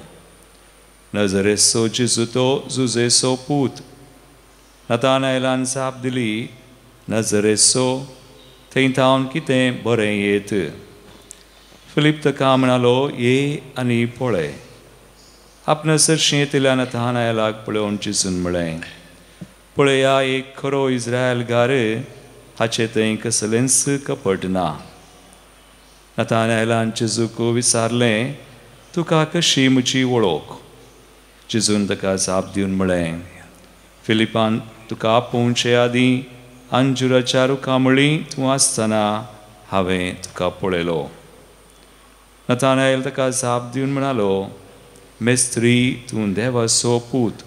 नजरेचो जेजू तो जुजेचो पूत. नतानाएलान जाप दिली, नजरेचो थंय थावन कितें बरें येत. फिलीप ताका म्हणालो, ये आनी पळय. आपणासरशीं येतिल्या नतानाएलाक पळोवन जेजून म्हळें, पळया एक खरो इस्रायलगार, हाचे थंय कसलेंच कपट ना. नतानाएलान जेजूक विचारलें, तुका कशी म्हजी वळख? जेजून ताका जाप दिवन म्हळें, फिलिपान तुका आपोवचे आदीं अंजुराच्या रुखा मळी तूं आसतना हांवें तुका पळयलो. नतानाएल ताका जाप दिवन म्हणालो, मेस्त्री तूं देवाचो पूत.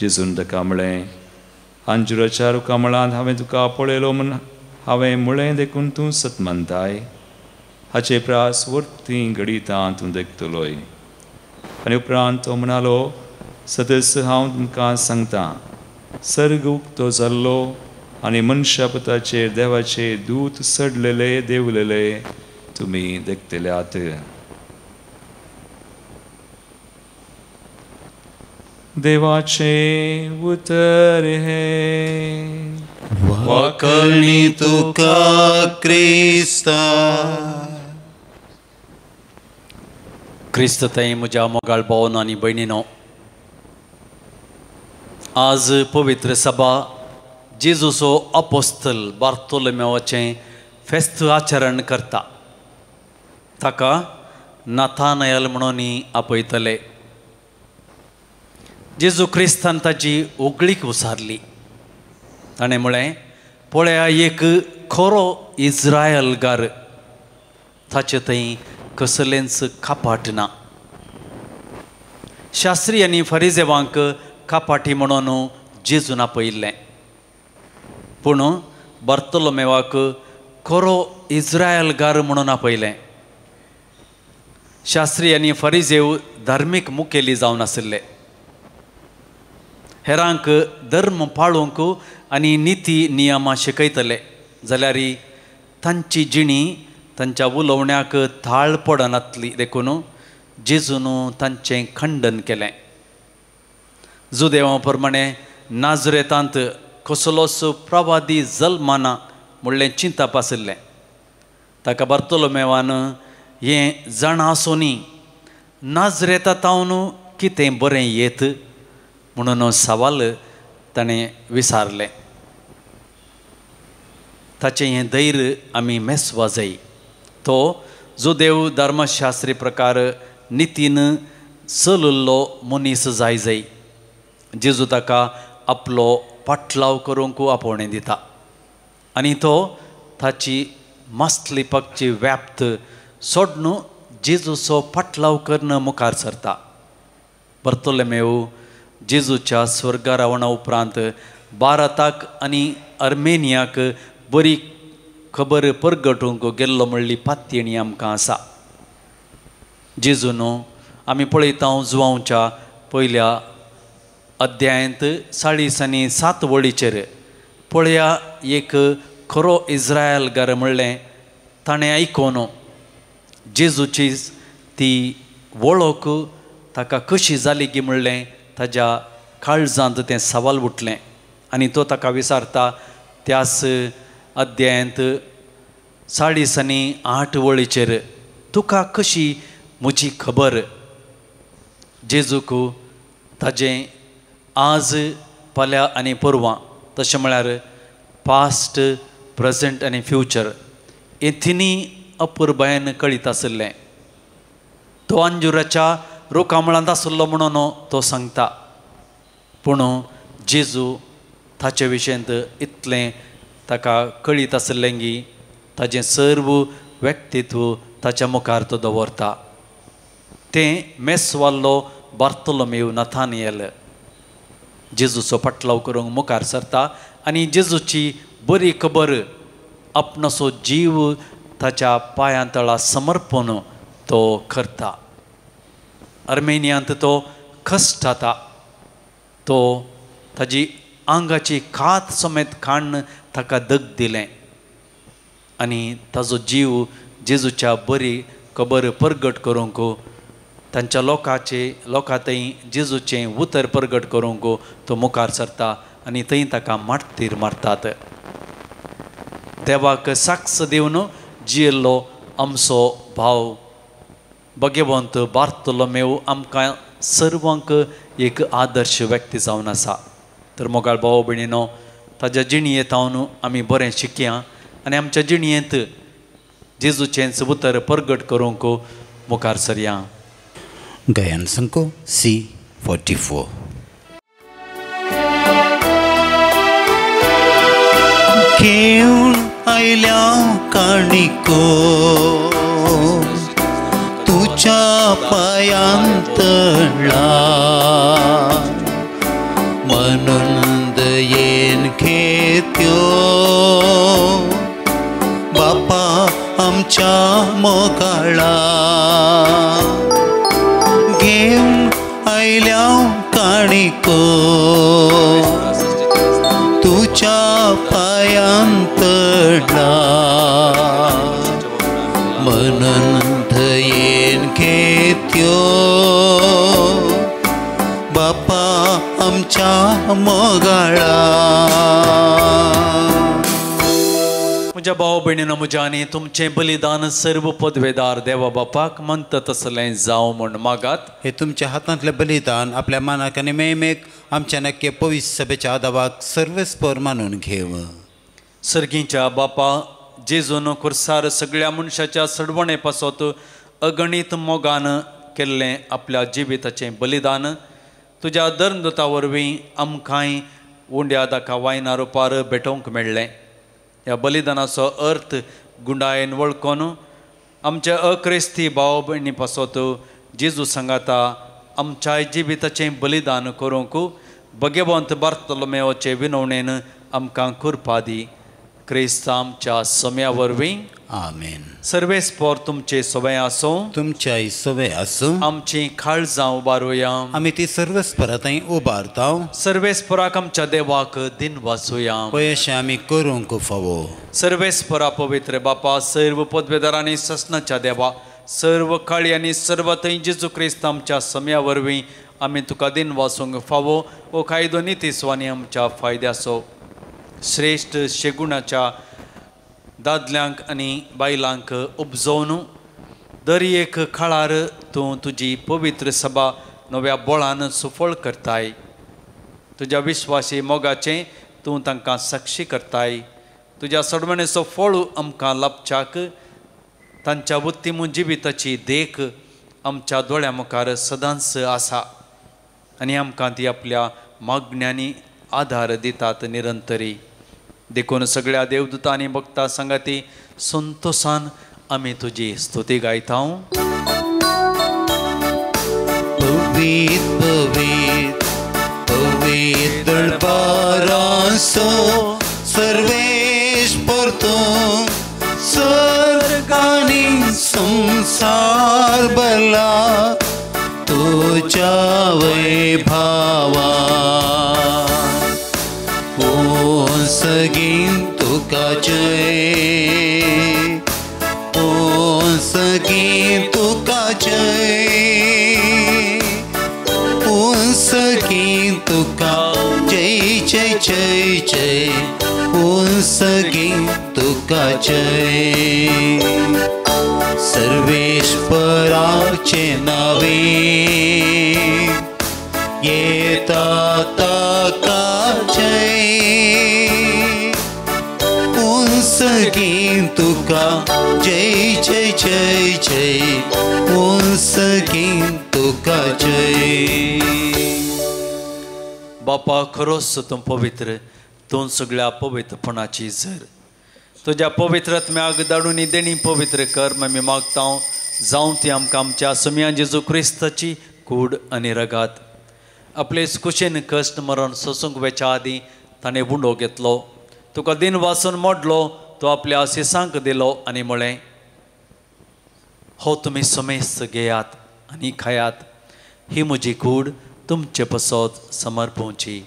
जेजून ताका म्हळें, अंजुराच्या रुखा मळांत हांवें तुका पळयलो म्हूण हांवें म्हळें देखून तूं सत म्हणटाय. हाचे प्रास वर्ती घडितां तूं देखतलोय. आनी उपरांत तो म्हणालो, सदस हांव तुमकां सांगतां, सर्ग उक्तो जाल्लो आनी मनशा पुताचेर देवाचे दूत चडलेले देंवलेले तुमी देखतल्यात. देवाचे उतर हे. वाकळणी तुका क्रिस्ता. क्रिस्त थंय म्हज्या मोगाळ भावन आनी भयणीनो, आज पवित्र सभा जेजूचो अपोस्तल बार्तोलोमेवाचें फेस्त आचरण करता. ताका नाथानायल म्हणून आपयतले. जेजू क्रिस्तान ताची ओगळीक उसारली. ताणें म्हळें, पळया एक खरो इस्रायलगार, ताचे थंय कसलेंच कापाट ना. शास्त्री आनी फरिजेवांक कापाटी म्हणून जेजून आपयिल्लें, पूण बार्तोलोमेवाक खरो इस्रायलगार म्हणून आपयलें. शास्त्री आनी फरिजेव धार्मीक मुखेली जावन आशिल्ले. हेरांक धर्म पाळूंक आनी निती नियमां शिकयतले जाल्यार तांची जिणी तांच्या उलोवण्याक थाळ पडनातली देखून जेजून तांचें खंडन केलें. जुदेवा प्रमाणे नाजरेतांत कसलोच प्रवादी जल्माना म्हणलें चिंतप आशिल्लें. ताका बार्तोलोमेवान हें जाण आसुनी नाजरेतांतावन कितें बरें येत म्हणून सवाल ताणें विचारलें. ताचें हें धैर्य आमी मेसवा जाय. तो जुदेव धर्मशास्त्री प्रकार नितीन चलुल्लो मनीस जाय जाय जेजू ताका आपलो पाटलाव करूंक आपोवणें दिता आनी तो ताची मस्तलिपकची व्याप्त सोडून जेजूचो पाटलाव करून मुखार सरता. बर्तोलोमेव जेजूच्या स्वर्गा रावणा उपरांत भारताक आनी अर्मेनियाक बरी खबर परगटूंक गेल्लो म्हणली पात्यणी आमकां आसा. जेजून आमी पळयता जुवांच्या पयल्या अध्यायांत 40 आनी 7 वळीचेर पळया एक खरो इस्रायलकार म्हणलें ताणें आयकोन जेजूची ती वळख ताका कशी जाली की म्हणलें ताज्या काळजांत तें सवाल उठलें आनी तो ताका विचारता त्याच अध्यायांत 40 आनी 8 वळीचेर तुका कशी म्हजी खबर. जेजूक ताजें आज फाल्यां आनी परवां तशें म्हळ्यार पास्ट प्रेजेंट आनी फ्युचर हे तिनी अपुर्बायेन कळीत आसलें. तो अंजुराच्या रोकामळांत आसलो म्हणून तो सांगता पूण जेजू ताचे विशयंत इतलें ताका कळीत आसलें की ताजें सर्व व्यक्तित्व ताच्या मुखार तो दवरता. तें मेस्वाल्लो बार्तोलोमेव नाथानिएल जेजूचो पाटलाव करूंक मुखार सरता आनी जेजूची बरी खबर आपणाचो जीव ताच्या पांयां तळा समर्पण तो करता. अर्मेनियांत तो कश्टाता तो ताजी आंगाची कात समेत काडून ताका दग दिलें आनी ताजो जीव जेजूच्या बरी खबर परगट करूंक तांच्या लोकां थंय जेजूचें उतर परगट करूंक तो मुखार सरता आनी थंय ताका मारतीर मारतात. देवाक साक्ष दिवन जियेल्लो आमचो भाव भगवंत बार्तोलोमेव आमकां सर्वांक एक आदर्श व्यक्ती जावन आसा. तर मोगाळ भाव भयणीनो ताज्या जिणयेंत आमी बरें शिकया आनी आमच्या जिणयेंत जेजूचें उतर परगट करूंक मुखार सरया. गायन संको C44. घेऊन आयल्या काणिको तुझ्या पायांतळा म्हणून दयेन घेत्यो बापा आमच्या मोगाळा. घेऊन आयल्या काणिको तुझ्या पायांतळा म्हणून दयेन घेत्यो बापा आमच्या मोगाळा. म्हज्या भाव भयणीनो म्हज्या आनी तुमचें बलिदान सर्व पदवेदार देवा बापाक म्हणटा तसलें जावं म्हण मागात. हे तुमच्या हातांतलें बलिदान आपल्या मानाक आनी मेमेक आमच्या नक्की पवित्र सभेच्या आदावाक सर्वेस्पर मानून घेव. सर्गीच्या बापा जेजून खुर्सार सगळ्या मनशाच्या सडवणे पासत अगणीत मोगान केल्लें आपल्या जिविताचें बलिदान तुज्या धर्मदुता वरवीं आमकांय उंड्या दाका वायना रुपार भेटोवंक मेळ्ळें. ह्या बलिदानाचो अर्थ गुंडायेन वळखून आमच्या अक्रिस्ती भाव भयणी पासत जेजू सांगाता आमच्या जिविताचें बलिदान करूंक भगवंत बार्तोलोमेवाचे विनवणेन आमकां कृपा दी. क्रिस्त आमच्या सम्या वरवीं आमेन. सर्वेस्पर तुमचे सवय आसूं तुमच्याय सवय आसूं आमची काळजां उबारुया आमी ती सर्वेस्परांतय उबारता. सर्वेस्पराक आमच्या देवाक दिन वाचुया. पळय अशें आमी करूंक फावो. सर्वेस्परा पवित्र बापा सर्व पदवेदारांनी ससनाच्या देवा सर्व काळी आनी सर्व थंय जेजू क्रिस्त आमच्या सम्या वरवीं आमी तुका दिन वाचूंक फावो. ओ कायदो नितीस्वानी आमच्या फायद्याचो श्रेश्ठ शेगुणाच्या दादल्यांक आनी बायलांक उपजोवन दर एक काळार तूं तुजी पवित्र सभा नव्या बोळान सुफळ करताय. तुज्या विश्वासी मोगाचें तूं तांकां साक्षी करताय. तुज्या सडवणेचो फळ आमकां लाभच्याक तांच्या उत्तीम जिविताची देख आमच्या दोळ्या मुखार सदांच आसा आनी आमकां ती आपल्या मागण्यांनी आधार दितात निरंतरी. देखून सगळ्या देवदूतां आनी भक्तां संगाती संतोषान आमी तुजी स्तुती गायता. पवित्र पवित्र पवित्र दरबारांचो सर्वेश परतून स्वर्गानी संसार भरला तुझ्या वैभवा. ओ सगीं तुका जय, ओ सगीं तुका जय, ओ सगीं तुका जय जय जय जय, ओ सगीं तुका जय. सर्वेश्वराचे नावे येता ताका जय, ओ सगीं तुका जय जय जय जय, ओ सगीं तुका जय. बापा खरोच तूं पवित्र, तूं सगळ्या पवित्रपणाची झर. तुज्या पवित्रत्म्याक धाडून देणी पवित्र कर आमी मागता. जावं ती आमकां आमच्या सुम्या जेजू क्रिस्ताची कूड आनी रगात. आपले कुशेन कश्ट मरण सोसूंक वेच्या आदीं ताणें बुंडो घेतलो. तुका दिन वाचून मोडलो, तो आपल्या आशिसांक दिलो आनी म्हळें, हो तुमी समेस्त घेयात आनी खायात, ही म्हजी कूड तुमचे पसत समर्पोवची.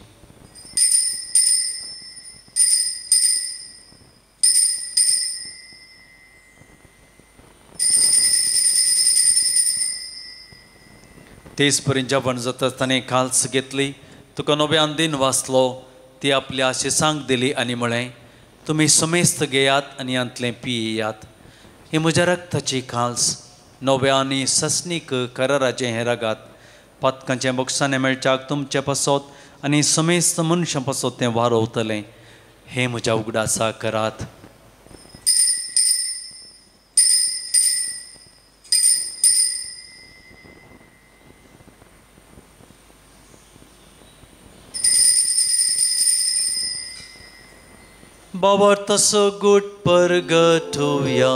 तेच पर्यंत जेवण जाता ताणें काल्स घेतली, तुका नव्यान दिन वाचलो, ती आपल्या आशिसांक दिली आनी म्हळें, तुमी समेस्त घेयात आनी यांतलें पियेयात, ही म्हज्या रक्ताची काल्स, नव्या आनी ससनीक कराराचें हें रगात. पातकांचें बक्षांनी मेळच्याक तुमचे पासत आनी समेस्त मनशां पासत तें वारोवतलें, हें म्हज्या उगडासा करात. बाबा तसो गुट परगटुया.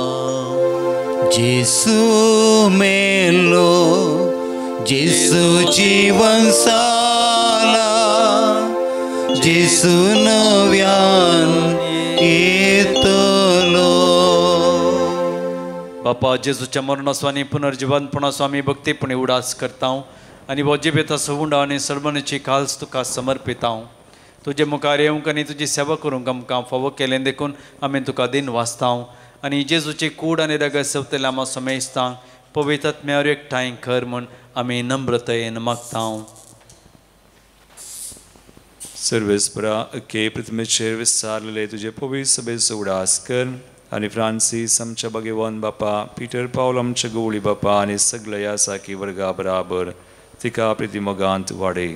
जेसू मेलो, जेसू जीवन साला, जेसू नव्यान येतलो. बापा जेजूच्या मरणास्वानी पुनर्जीवनपणास्वामी भक्तीपणे उडास करता आनी हो जिबेता सवुंडा आनी सडमणीची काल्स तुका समर्पिता. तुजे मुखार येवंक आनी तुजी सेवा करूंक आमकां फावो केलें देखून आमी तुका दिन वाचता आनी जेजूची कूड आनी रगत सेवतले आमी समेजता. पवित्रत्म्यावर एकठांय कर म्हूण आमी नम्रतायेन मागता. सर्वेस्परा अख्खे पृथ्वीचेर विस्तारलेले तुजे पवित्र सभेचो उडास कर आनी फ्रांसीस आमच्या भगवान बापा, पीटर पावल आमच्या गवळी बापा आनी सगळ्या ह्या साकी वर्गा बराबर तिका प्रितीमोगांत वाडय.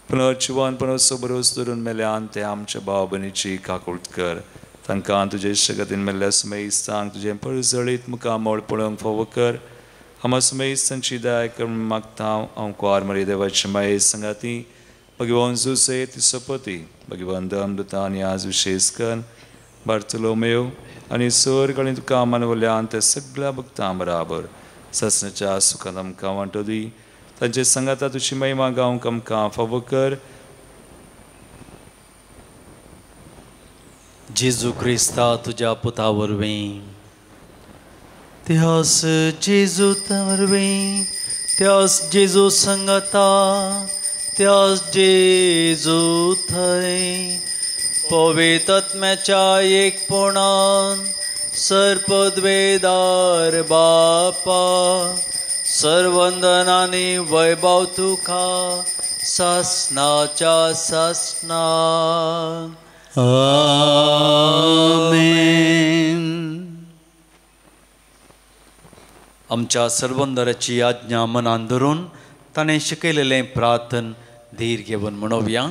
पुनर्जीवनपणाचो बरोस धरून मेल्यान ते आमच्या भाव भयणीची काकूळट कर. तांकां तुजे शगतीन मेल्ल्या सुमेस्तांक तुजें परजळीत मुखामोळ पळोवंक फावो कर. आमा सुमेस्तांची दया कर मागता हांव कुंवार मरी देवाची माये संगाती भगवान जुसे तिचो पती भगवान धर्मदूता आनी आज विशेषकर बार्तोलोमेव आनी सर्ग आनी तुका मानवल्यान ते सगळ्या भक्तां बराबर ससण्याच्या सुखांत आमकां वांटो दी. तांचे संगाता तुजी महिमा गावंक आमकां फावो कर. जेजू क्रिस्ता तुज्या पुता वरवीं, त्यास जेजू वरवीं, त्यास जेजू संगता, त्यास जेजू थंय पवित्रात्म्याच्या एकपणान सर्पद्वेदार बापा सर्वंदनानी वैभव तुका सासनाच्या सासना. आमेन. आमच्या सर्वंदराची आज्ञा मनान धरून ताणें शिकयलेलें प्रार्थन धीर घेवन म्हणोवया.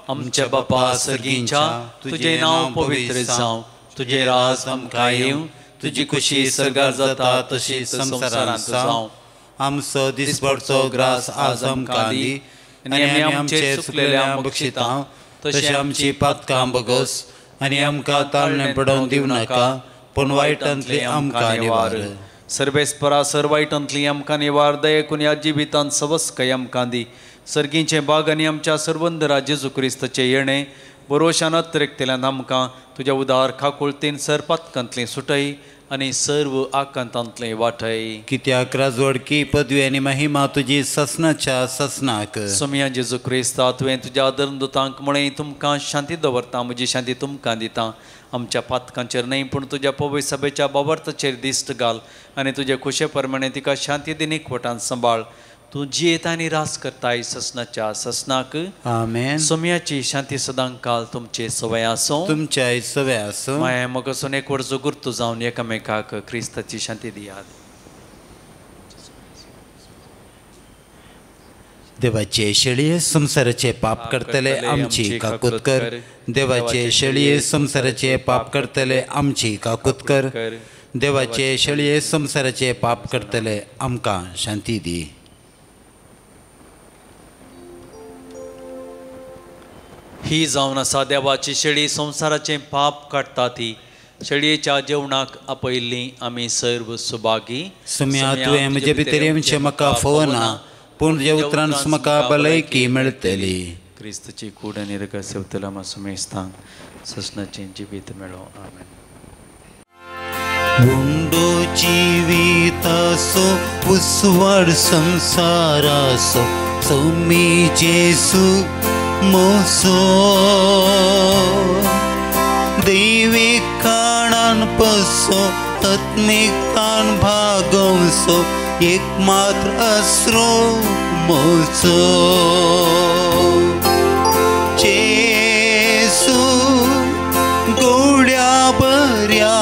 आमच्या बापा सर्गींच्या तुजें नांव पवित्र जावं, तुजें राज आमकां येवं, तुजी खुशी सर्गार जाता तशीच संवसारांत जावं. आमचो दिसपडचो ग्रास आज आमकां दी आनी आमी आमचे चुकलेल्यांक बक्षिता तशें आमची पातकां बगस आनी आमकां ताळणें पडोवन दिवं नाका पूण वायटांतली आमकां निवार सर्वेस्परा सर्वायटांतली आमकां निवार दयेकून ह्या जिवितांत सवस्कय आमकां दी सर्गीचे बाग आनी आमच्या सर्वंदरा जेजू क्रिस्ताचे येणे बरोशान अतिरिक्तेल्यान आमकां तुज्या उदार खाकुळतेन सरपातकांतलें सुटय आनी सर्व आकांतांतलें वाटय कित्याक राजवडकी पदवी आनी महिमा तुजी ससनाच्या ससनाक सोम्या जेजू क्रिस्ता तुवें तुज्या आदरदुतांक म्हळें तुमकां शांती दवरता म्हजी शांती तुमकां दिता आमच्या पातकांचेर न्हय पूण तुज्या पवित्र सभेच्या बाबर्थाचेर दिश्ट घाल आनी तुजे खुशे प्रमाणे तिका शांती दिन एकवटान सांबाळ तूं जियेता आनी रास करताय ससनाच्या ससनाक आमेन सोम्याची शांती सदां काल तुमचे सवय आसूं तुमच्याय सवय आसूं माया मोगसून एक वर्जो गुर्तू जावन एकामेकाक क्रिस्ताची शांती दियात देवाचे शेळये संसाराचे पाप करतले आमची काकूत कर देवाचे शेळये संसाराचे पाप करतले आमची काकूत कर देवाचे शेळये संसाराचे पाप करतले आमकां शांती दी ही जावन आसा देवाची शेळी संसाराचे पाप काडटा ती शेळयेच्या जेवणाक आपयल्ली आमी सर्व सुभागी सुम्या तुवें म्हजे भितर आमचे म्हाका फोवना पूण तुज्या उतरान म्हाका भलायकी मेळटली क्रिस्तची कूड आनी रगत सेवतला म्हाका मेस्तां ससनाचें जिवीत मेळो आमेन उंडो जिवितासो उसवाड संसारासो सौमी जेसू मोसो दैवीक काणान पसो आत्मिकान भागवसो एक मात्र अस्रो मोसो जेसू गोड्या बऱ्या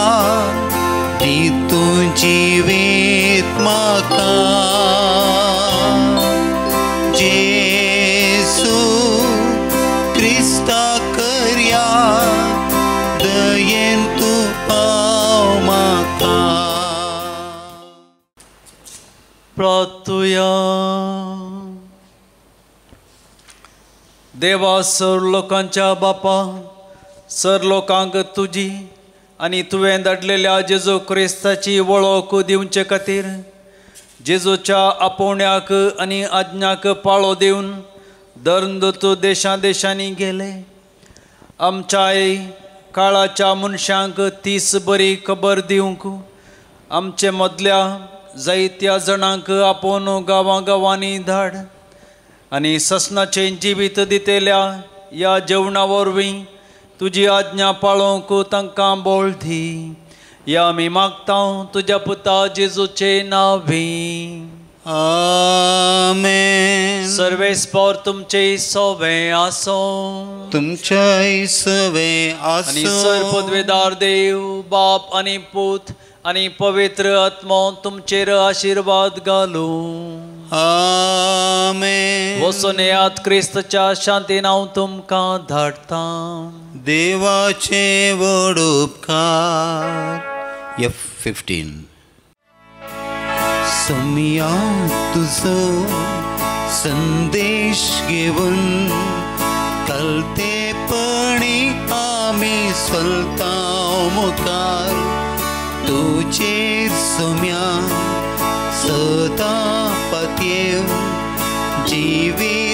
दितू जिवीत म्हाका जेसू क्रिस्ता करया दयेन तू पाव म्हाका प्रार्थुया देवा सर लोकांच्या बापा सर लोकांक तुजी आनी तुवें धाडलेल्या जेजू क्रिस्ताची वळख दिवचे खातीर जेजूच्या आपोवण्याक आनी आज्ञाक पाळो दिवन दर्द तूं देशांनी गेले आमच्याय काळाच्या मनशांक तीस बरी खबर दिवंक आमचे मदल्या जायत्या जाणांक आपोवन गांवांनी धाड आनी ससनाचें जिवीत दितेल्या ह्या जेवणा वरवीं तुजी आज्ञा पाळोवंक तांकां बोळ दी या आमी मागता तुज्या पुता जेजूचे नांवी आमेन सर्वेस्पर तुमचे सवे आसूं तुमच्याय सवे आनी आसूं सर्वपदवेदार देव बाप आनी पूत आनी पवित्र आत्मो तुमचेर आशीर्वाद घालूं आमेन वचून येयात क्रिस्ताच्या शांतीन हांव तुमकां धाडटा देवाचे व्हड उपकार F15 सम्या तुजो संदेश घेवन कलतेपणी आमी चलता मुखार तुजेर सम्या सदां पातयेव जिवी